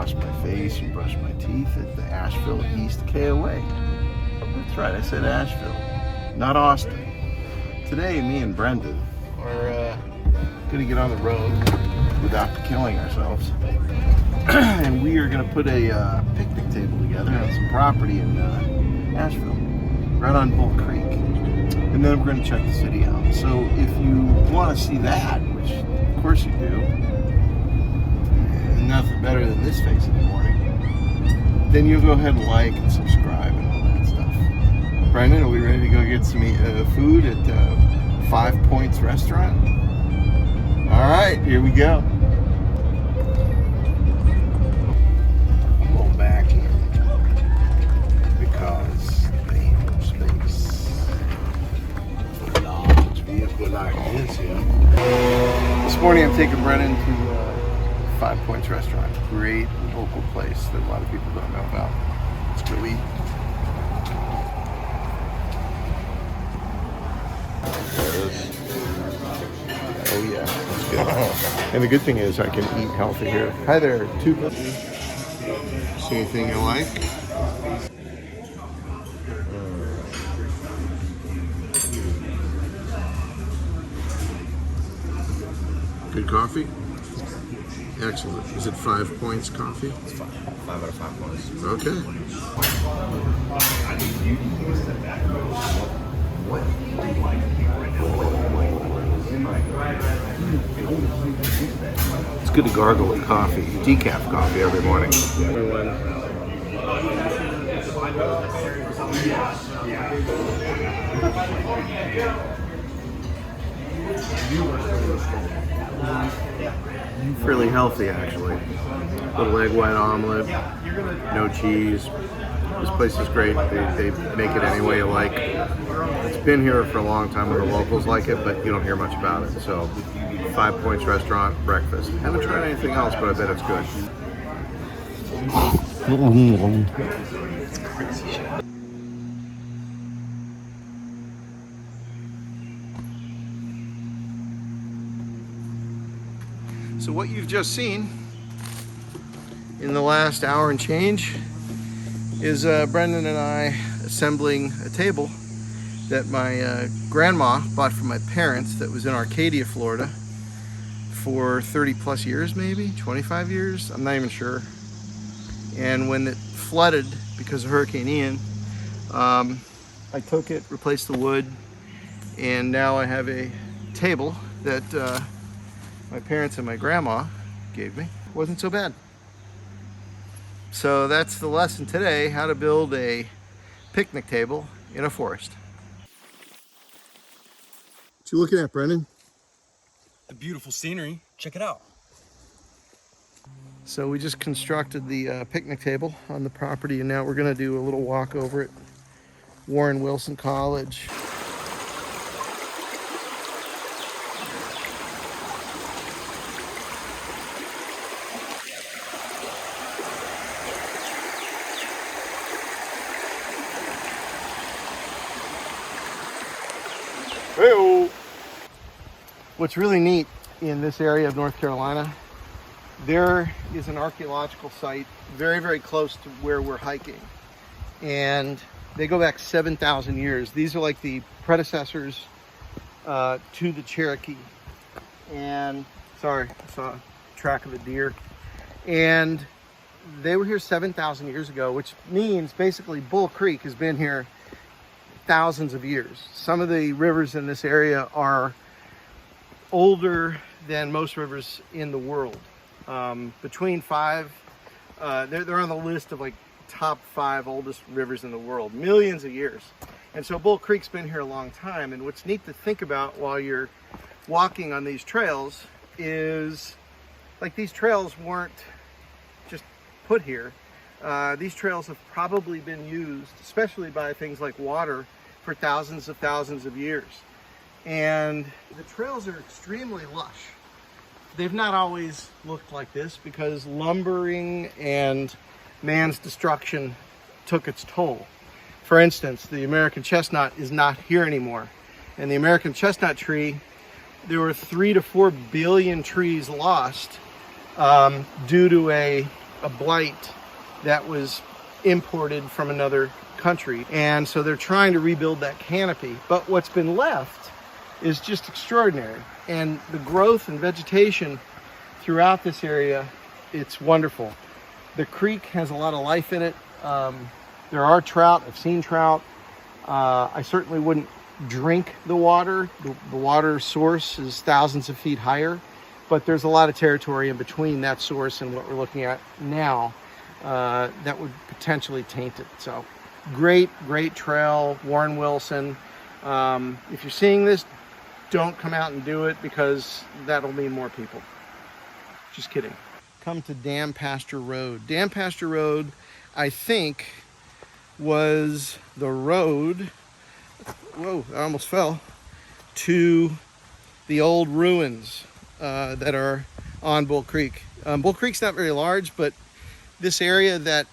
wash my face and brush my teeth at the Asheville East KOA. That's right, I said Asheville, not Austin. Today, me and Brendan are going to get on the road without killing ourselves. And we are going to put a picnic table together on some property in Asheville, right on Bull Creek. And then we're going to check the city out. So if you want to see that, which of course you do, nothing better than this face in the morning, then you'll go ahead and like and subscribe and all that stuff. Brendan, are we ready to go get some food at 5 Points Restaurant? All right, here we go. I'm going back here because they ain't no space for a large vehicle like this here. This morning I'm taking Brendan to 5 Points Restaurant. Great local place that a lot of people don't know about. Let's go eat. Oh yeah, that's good. And the good thing is I can eat healthy here. Hi there, two puppies. See anything you like? Good coffee? Excellent. Is it 5 Points coffee? It's 5 out of 5 points. Okay. It's good to gargle with coffee, decaf coffee every morning. Fairly healthy, actually. Little egg white omelet, no cheese. This place is great. They make it any way you like. It's been here for a long time and the locals like it, but you don't hear much about it. So 5 Points Restaurant, breakfast. Haven't tried anything else, but I bet it's good. So what you've just seen in the last hour and change is Brendan and I assembling a table that my grandma bought from my parents that was in Arcadia, Florida for 30 plus years, maybe 25 years, I'm not even sure. And when it flooded because of Hurricane Ian, I took it, replaced the wood, and now I have a table that my parents and my grandma gave me. Wasn't so bad. So that's the lesson today, how to build a picnic table in a forest. What you looking at, Brendan? The beautiful scenery. Check it out. So we just constructed the picnic table on the property, and now we're gonna do a little walk over at Warren Wilson College. Hey-o. What's really neat in this area of North Carolina, there is an archaeological site very, very close to where we're hiking. And they go back 7,000 years. These are like the predecessors to the Cherokee. And, sorry, I saw a track of a deer. And they were here 7,000 years ago, which means basically Bull Creek has been here thousands of years. Some of the rivers in this area are older than most rivers in the world. Between five, they're on the list of like top 5 oldest rivers in the world, millions of years. And so Bull Creek's been here a long time. And what's neat to think about while you're walking on these trails is like these trails weren't just put here. These trails have probably been used, especially by things like water, for thousands of years. And the trails are extremely lush. They've not always looked like this because lumbering and man's destruction took its toll. For instance, the American chestnut is not here anymore. And the American chestnut tree, there were 3 to 4 billion trees lost due to a a blight that was imported from another country. And so they're trying to rebuild that canopy. But what's been left is just extraordinary. And the growth and vegetation throughout this area, it's wonderful. The creek has a lot of life in it. There are trout. I've seen trout. I certainly wouldn't drink the water. The water source is thousands of feet higher, but there's a lot of territory in between that source and what we're looking at now that would potentially taint it. So great trail, Warren Wilson. If you're seeing this, don't come out and do it, because that'll mean more people. Just kidding. Come to Dam Pasture Road. Dam Pasture Road, I think, was the road, whoa, I almost fell, to the old ruins that are on Bull Creek. Bull Creek's not very large, but this area that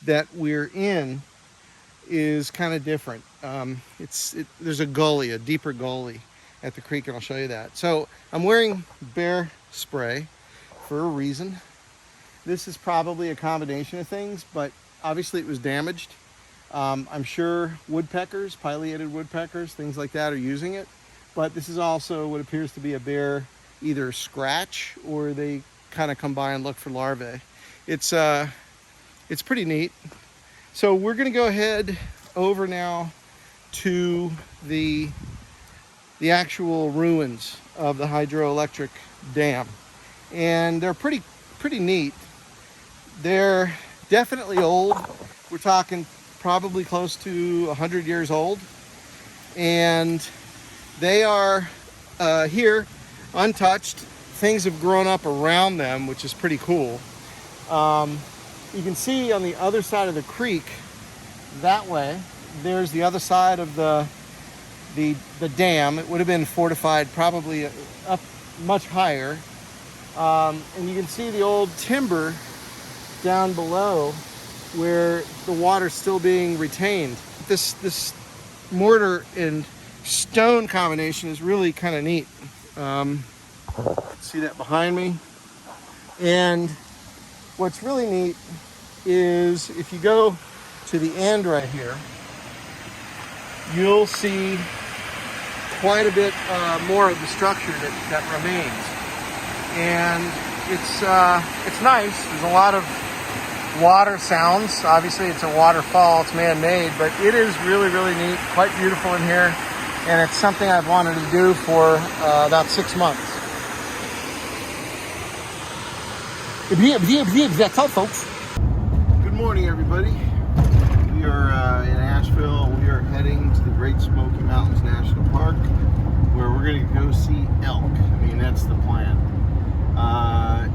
that we're in is kind of different. There's a gully, a deeper gully at the creek, and I'll show you that. So I'm wearing bear spray for a reason. This is probably a combination of things, but obviously it was damaged. I'm sure woodpeckers, pileated woodpeckers, things like that are using it. But this is also what appears to be a bear either scratch or they kind of come by and look for larvae. It's pretty neat. So we're gonna go ahead over now to the actual ruins of the hydroelectric dam. And they're pretty neat. They're definitely old. We're talking probably close to 100 years old. And they are here untouched. Things have grown up around them, which is pretty cool. You can see on the other side of the creek, that way, there's the other side of the dam. It would have been fortified probably up much higher. And you can see the old timber down below where the water's still being retained. This mortar and stone combination is really kind of neat. See that behind me? And what's really neat is if you go to the end right here, you'll see quite a bit more of the structure that remains. And it's nice. There's a lot of water sounds. Obviously it's a waterfall, it's man-made, but it is really neat, quite beautiful in here. And it's something I've wanted to do for about 6 months. That's all, folks. Good morning, everybody. We are in Asheville. We are heading to the Great Smoky Mountains National Park, where we're going to go see elk. I mean, that's the plan.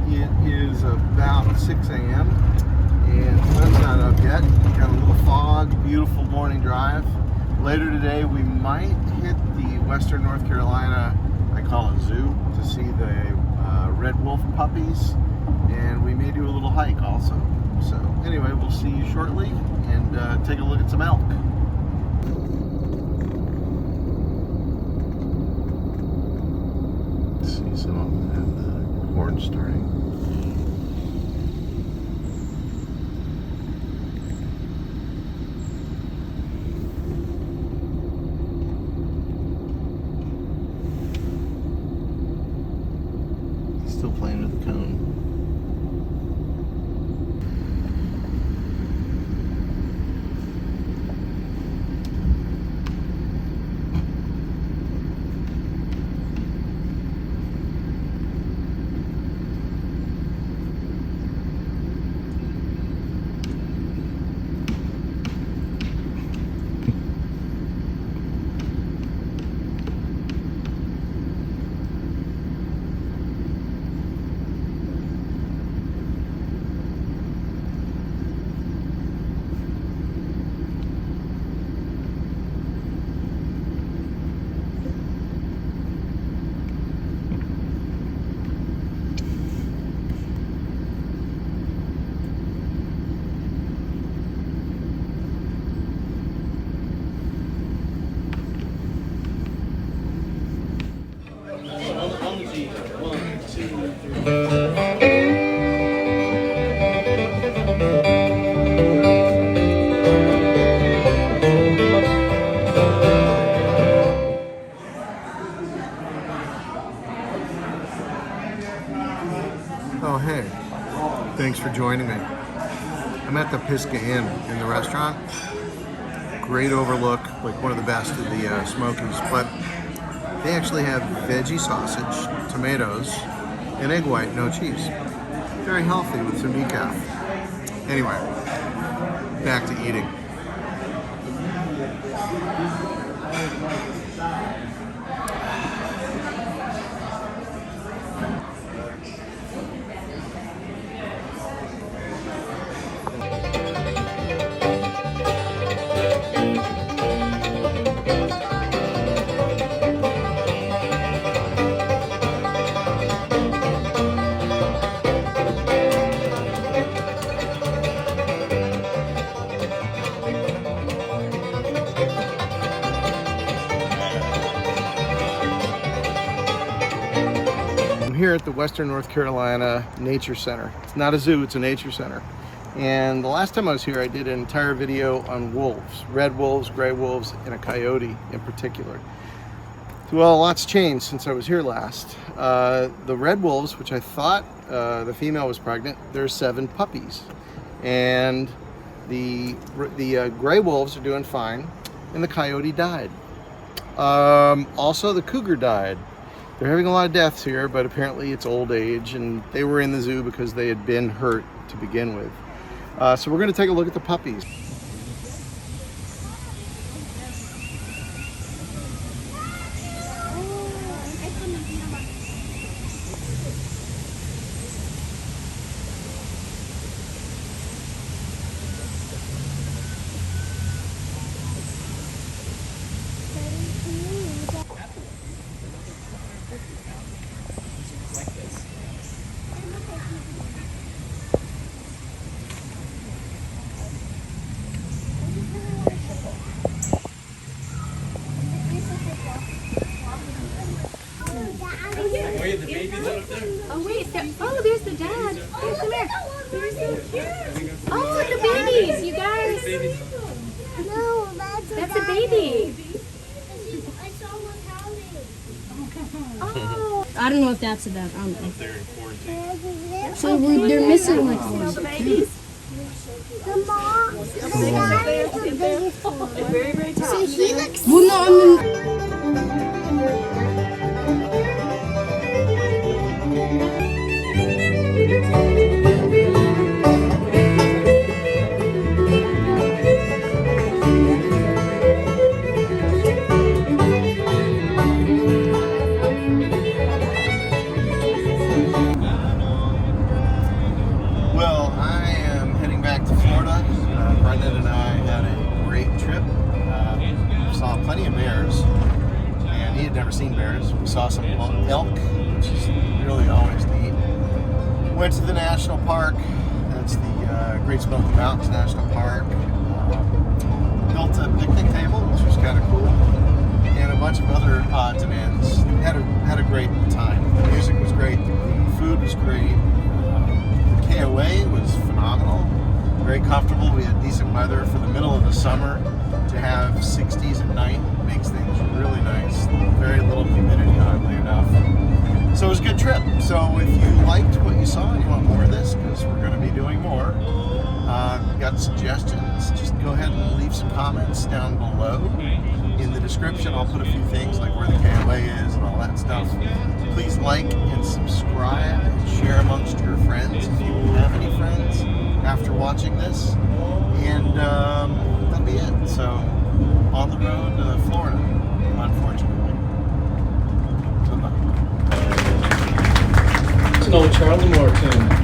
It is about 6 a.m. and the sun's not up yet. Got a little fog, beautiful morning drive. Later today, we might hit the Western North Carolina, I call it zoo, to see the red wolf puppies, and we may do a little hike also. So anyway, we'll see you shortly and take a look at some elk. See some of them have the horn starting. Still playing with the cone. Oh, hey. Thanks for joining me. I'm at the Pisgah Inn in the restaurant. Great overlook, like one of the best of the Smokies, but they actually have veggie sausage, tomatoes, and egg white, no cheese. Very healthy with some decaf. Anyway, back to eating. Here at the Western North Carolina Nature Center. It's not a zoo, it's a nature center. And the last time I was here, I did an entire video on wolves, red wolves, gray wolves, and a coyote in particular. Well, a lot's changed since I was here last. The red wolves, which I thought the female was pregnant, there's 7 puppies. And the gray wolves are doing fine, and the coyote died. Also, the cougar died. They're having a lot of deaths here, but apparently it's old age, and they were in the zoo because they had been hurt to begin with. So we're going to take a look at the puppies. Oh wait, oh there's the dad. Hey, come here. They're so cute. Oh, the babies, you guys. No, That's a baby. I saw one howling. Oh. I don't know if that's a dad. I don't know. They're in quarantine. So they're missing like one. The babies. The mom. The dad is the biggest one. Very, very tall. So he looks. Well, no, I mean. Well, I am heading back to Florida. Brendan and I had a great trip. Saw plenty of bears, and he had never seen bears. We saw some elk, which is really always neat. Went to the national park. That's the Great Smoky Mountains National Park. Built a picnic table, which was kind of cool, and a bunch of other odds and ends. Had a great time. The music was great. The food was great. The KOA was phenomenal. Very comfortable. We had decent weather for the middle of the summer. To have 60s at night makes things really nice. Very little humidity, oddly enough. So it was a good trip. So if you liked what you saw and you want more of this, because we're going to be doing more, got suggestions, just go ahead and leave some comments down below. In the description, I'll put a few things like where the KOA is and all that stuff. Please like and subscribe and share amongst your friends if you have any friends after watching this. And that'll be it. So, on the road to Florida, unfortunately. Bye-bye. It's an old Charlie Moore tune.